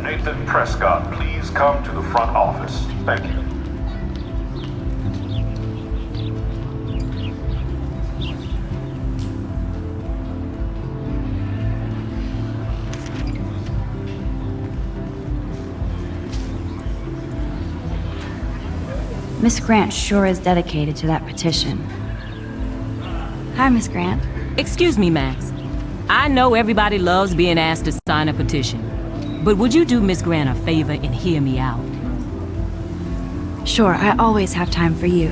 Nathan Prescott, please come to the front office. Thank you. Miss Grant sure is dedicated to that petition. Hi, Miss Grant. Excuse me, Max. I know everybody loves being asked to sign a petition, but would you do Miss Grant a favor and hear me out? Sure, I always have time for you.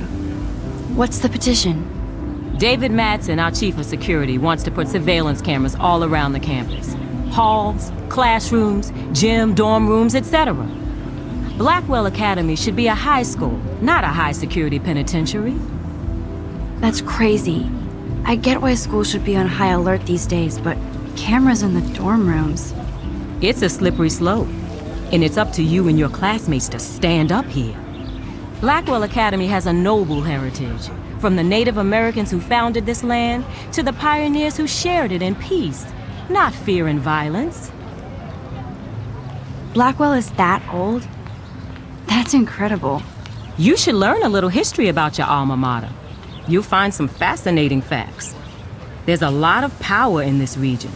What's the petition? David Madsen, our chief of security, wants to put surveillance cameras all around the campus. Halls, classrooms, gym, dorm rooms, etc. Blackwell Academy should be a high school, not a high-security penitentiary. That's crazy. I get why schools should be on high alert these days, but cameras in the dorm rooms... It's a slippery slope, and it's up to you and your classmates to stand up here. Blackwell Academy has a noble heritage, from the Native Americans who founded this land to the pioneers who shared it in peace, not fear and violence. Blackwell is that old? That's incredible. You should learn a little history about your alma mater. You'll find some fascinating facts. There's a lot of power in this region.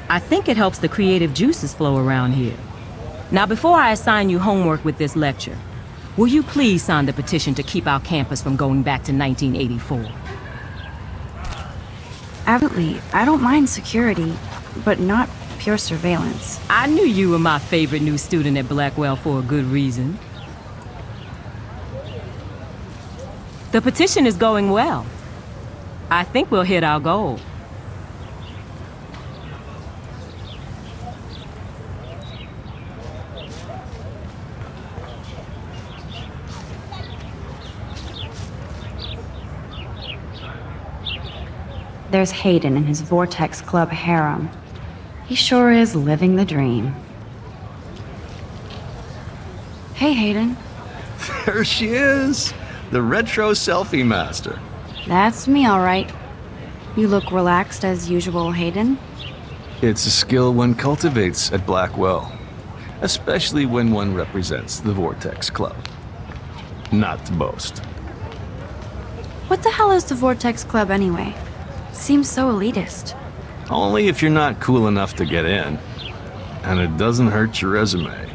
I think it helps the creative juices flow around here. Now, before I assign you homework with this lecture, will you please sign the petition to keep our campus from going back to 1984? Absolutely. I don't mind security, but not pure surveillance. I knew you were my favorite new student at Blackwell for a good reason. The petition is going well. I think we'll hit our goal. There's Hayden and his Vortex Club harem. He sure is living the dream. Hey, Hayden. There she is! The retro selfie master. That's me, all right. You look relaxed as usual, Hayden. It's a skill one cultivates at Blackwell, especially when one represents the Vortex Club. Not to boast. What the hell is the Vortex Club anyway? Seems so elitist. Only if you're not cool enough to get in. And it doesn't hurt your resume.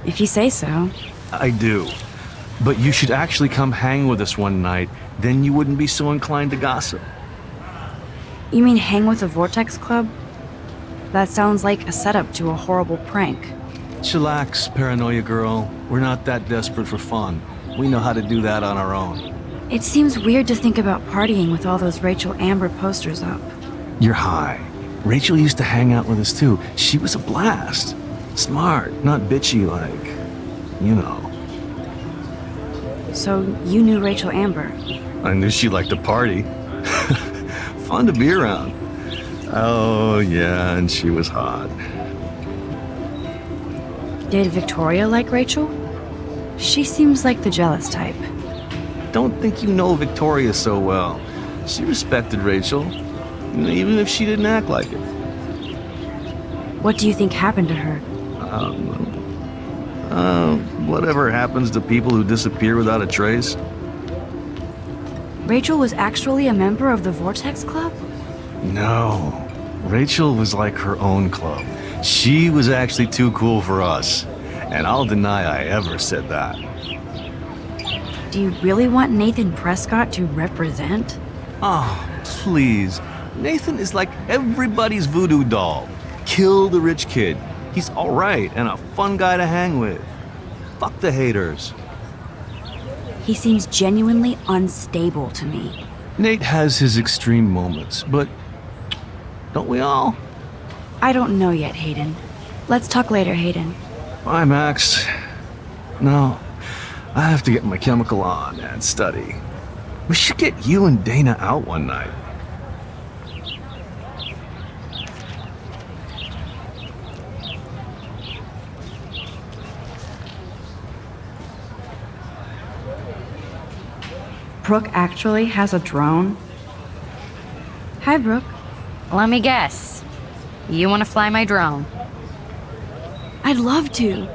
If you say so. I do. But you should actually come hang with us one night, then you wouldn't be so inclined to gossip. You mean hang with the Vortex Club? That sounds like a setup to a horrible prank. Chillax, paranoia girl. We're not that desperate for fun. We know how to do that on our own. It seems weird to think about partying with all those Rachel Amber posters up. You're high. Rachel used to hang out with us too. She was a blast. Smart, not bitchy like, you know. So you knew Rachel Amber? I knew she liked to party. Fun to be around. Oh yeah, and she was hot. Did Victoria like Rachel? She seems like the jealous type. Don't think you know Victoria so well. She respected Rachel, even if she didn't act like it. What do you think happened to her? Whatever happens to people who disappear without a trace. Rachel was actually a member of the Vortex Club? No. Rachel was like her own club. She was actually too cool for us. And I'll deny I ever said that. Do you really want Nathan Prescott to represent? Oh, please. Nathan is like everybody's voodoo doll. Kill the rich kid. He's all right and a fun guy to hang with. Fuck the haters. He seems genuinely unstable to me. Nate has his extreme moments, but don't we all? I don't know yet, Hayden. Let's talk later, Hayden. Bye, Max. No, I have to get my chemical on and study. We should get you and Dana out one night. Brooke actually has a drone? Hi, Brooke. Let me guess. You want to fly my drone? I'd love to.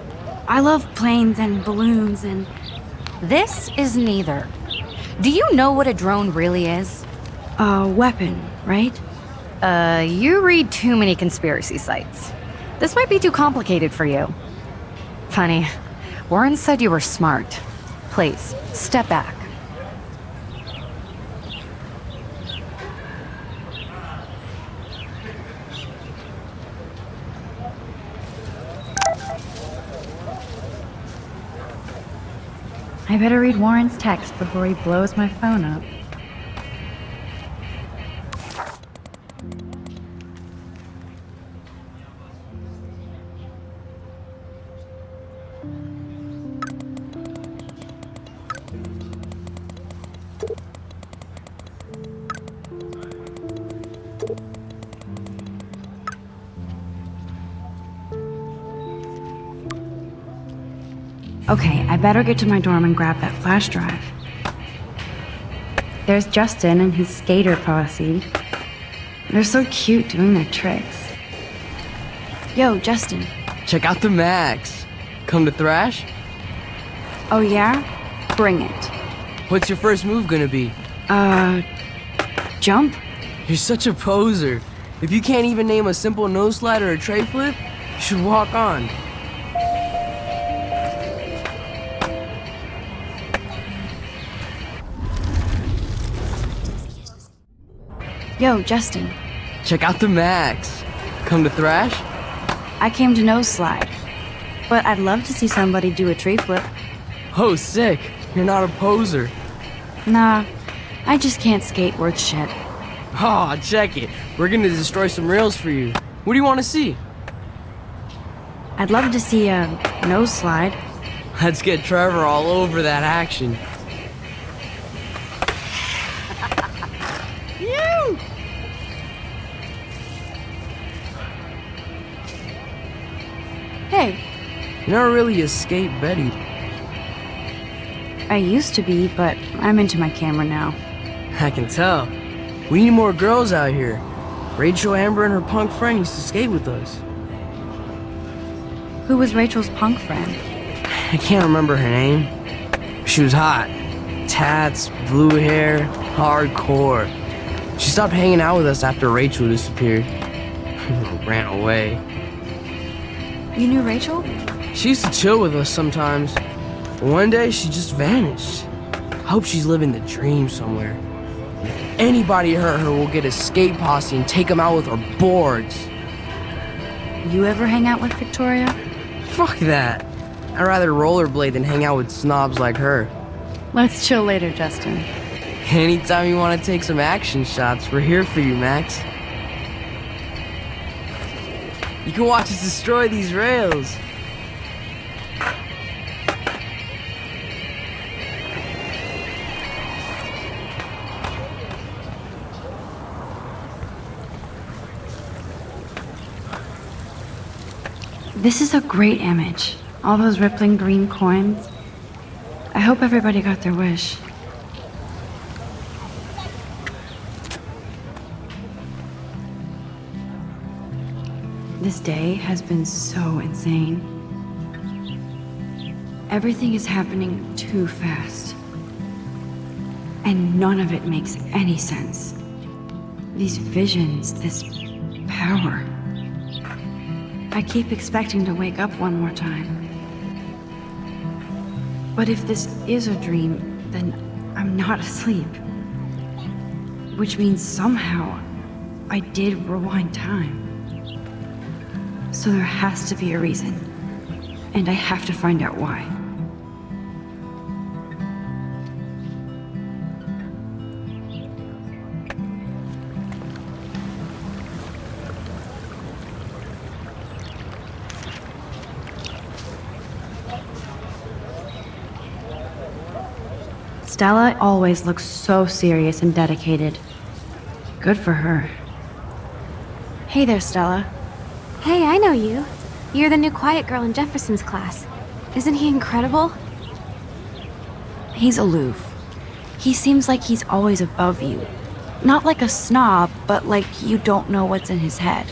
I love planes and balloons and... This is neither. Do you know what a drone really is? A weapon, right? You read too many conspiracy sites. This might be too complicated for you. Funny, Warren said you were smart. Please, step back. I better read Warren's text before he blows my phone up. Okay, I better get to my dorm and grab that flash drive. There's Justin and his skater posse. They're so cute doing their tricks. Yo, Justin. Check out the Max. Come to thrash? Oh yeah? Bring it. What's your first move gonna be? Jump? You're such a poser. If you can't even name a simple nose slide or a tray flip, you should walk on. Yo, Justin. Check out the Max. Come to thrash? I came to nose slide. But I'd love to see somebody do a tree flip. Oh, sick. You're not a poser. Nah, I just can't skate worth shit. Oh, check it. We're gonna destroy some rails for you. What do you want to see? I'd love to see a nose slide. Let's get Trevor all over that action. Hey, You're not really a skate Betty. I used to be, but I'm into my camera now. I can tell. We need more girls out here. Rachel, Amber, and her punk friend used to skate with us. Who was Rachel's punk friend? I can't remember her name. She was hot. Tats, blue hair, hardcore. She stopped hanging out with us after Rachel disappeared. Ran away. You knew Rachel? She used to chill with us sometimes. But one day she just vanished. I hope she's living the dream somewhere. If anybody hurt her, we'll get a skate posse and take them out with our boards. You ever hang out with Victoria? Fuck that. I'd rather rollerblade than hang out with snobs like her. Let's chill later, Justin. Anytime you want to take some action shots, we're here for you, Max. You can watch us destroy these rails. This is a great image. All those rippling green coins. I hope everybody got their wish. This day has been so insane. Everything is happening too fast. And none of it makes any sense. These visions, this power. I keep expecting to wake up one more time. But if this is a dream, then I'm not asleep. Which means somehow I did rewind time. So there has to be a reason. And I have to find out why. Stella always looks so serious and dedicated. Good for her. Hey there, Stella. Hey, I know you. You're the new quiet girl in Jefferson's class. Isn't he incredible? He's aloof. He seems like he's always above you. Not like a snob, but like you don't know what's in his head.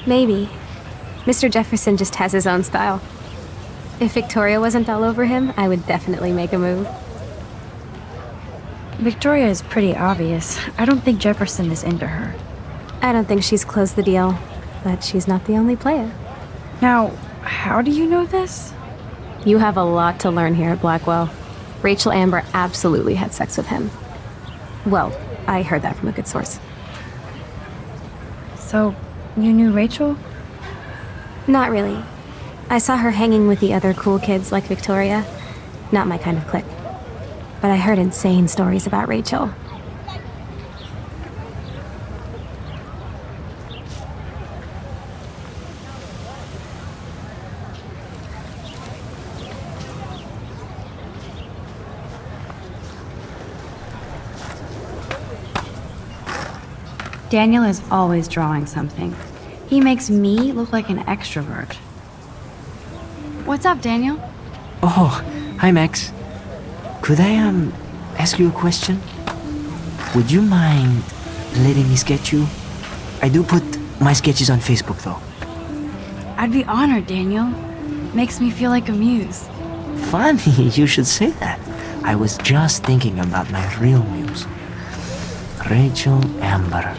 Maybe. Mr. Jefferson just has his own style. If Victoria wasn't all over him, I would definitely make a move. Victoria is pretty obvious. I don't think Jefferson is into her. I don't think she's closed the deal, but she's not the only player. Now, how do you know this? You have a lot to learn here at Blackwell. Rachel Amber absolutely had sex with him. Well, I heard that from a good source. So, you knew Rachel? Not really. I saw her hanging with the other cool kids like Victoria. Not my kind of clique. But I heard insane stories about Rachel. Daniel is always drawing something. He makes me look like an extrovert. What's up, Daniel? Oh, hi Max. Could I ask you a question? Would you mind letting me sketch you? I do put my sketches on Facebook though. I'd be honored, Daniel. Makes me feel like a muse. Funny, you should say that. I was just thinking about my real muse. Rachel Amber.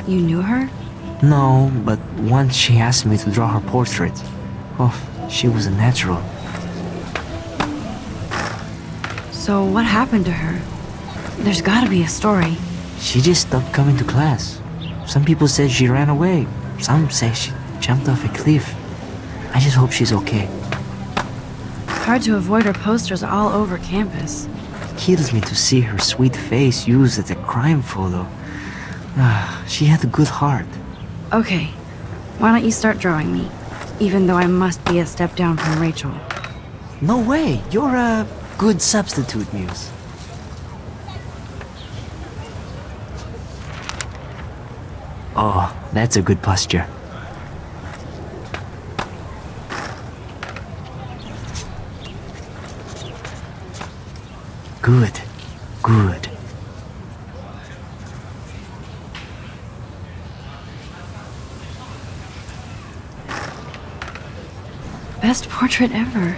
You knew her? No, but once she asked me to draw her portrait. Oh, she was a natural. So what happened to her? There's gotta be a story. She just stopped coming to class. Some people said she ran away. Some say she jumped off a cliff. I just hope she's okay. Hard to avoid her posters all over campus. It kills me to see her sweet face used as a crime photo. She had a good heart. Okay, why don't you start drawing me? Even though I must be a step down from Rachel. No way, you're a good substitute, Muse. Oh, that's a good posture. Good, good. Best portrait ever.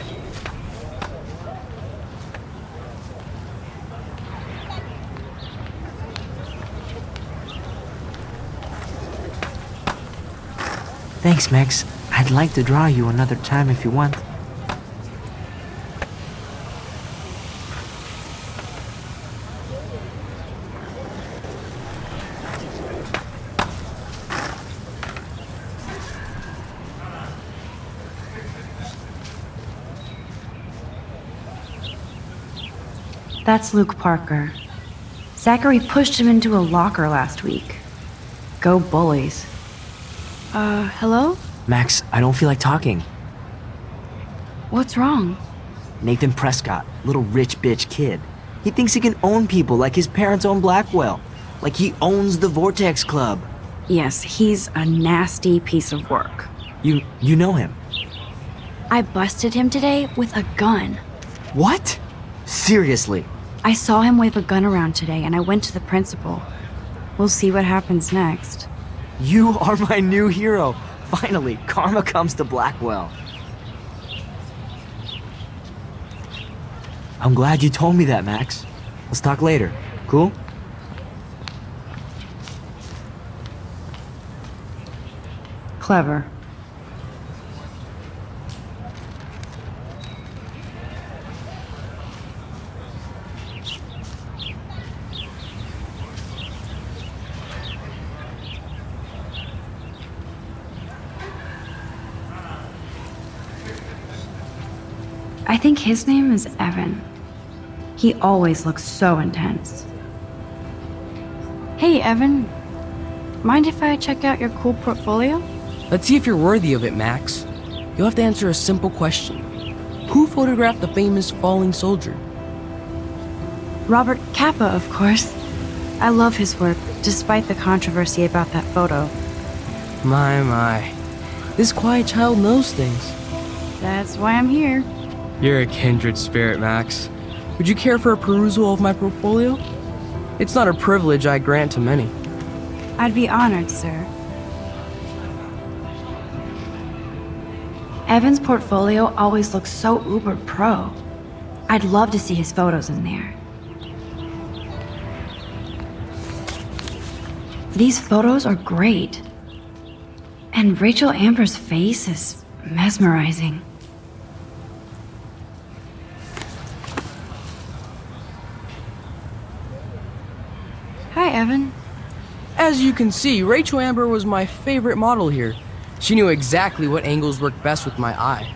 Thanks, Max. I'd like to draw you another time if you want. That's Luke Parker. Zachary pushed him into a locker last week. Go bullies. Hello? Max, I don't feel like talking. What's wrong? Nathan Prescott, little rich bitch kid. He thinks he can own people like his parents own Blackwell. Like he owns the Vortex Club. Yes, he's a nasty piece of work. You know him? I busted him today with a gun. What? Seriously? I saw him wave a gun around today and I went to the principal. We'll see what happens next. You are my new hero. Finally, karma comes to Blackwell. I'm glad you told me that, Max. Let's talk later. Cool? Clever. I think his name is Evan. He always looks so intense. Hey, Evan. Mind if I check out your cool portfolio? Let's see if you're worthy of it, Max. You'll have to answer a simple question. Who photographed the famous falling soldier? Robert Capa, of course. I love his work, despite the controversy about that photo. My. This quiet child knows things. That's why I'm here. You're a kindred spirit, Max. Would you care for a perusal of my portfolio? It's not a privilege I grant to many. I'd be honored, sir. Evan's portfolio always looks so uber pro. I'd love to see his photos in there. These photos are great. And Rachel Amber's face is mesmerizing. Hi, Evan. As you can see, Rachel Amber was my favorite model here. She knew exactly what angles worked best with my eye.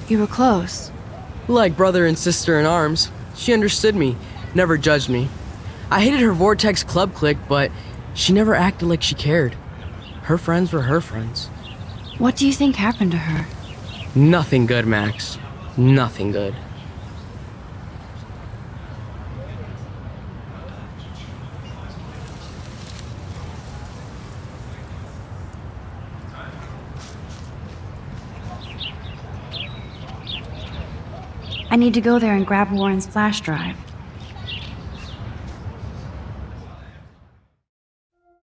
You were close. Like brother and sister in arms, she understood me, never judged me. I hated her Vortex Club clique, but she never acted like she cared. Her friends were her friends. What do you think happened to her? Nothing good, Max. Nothing good. I need to go there and grab Warren's flash drive.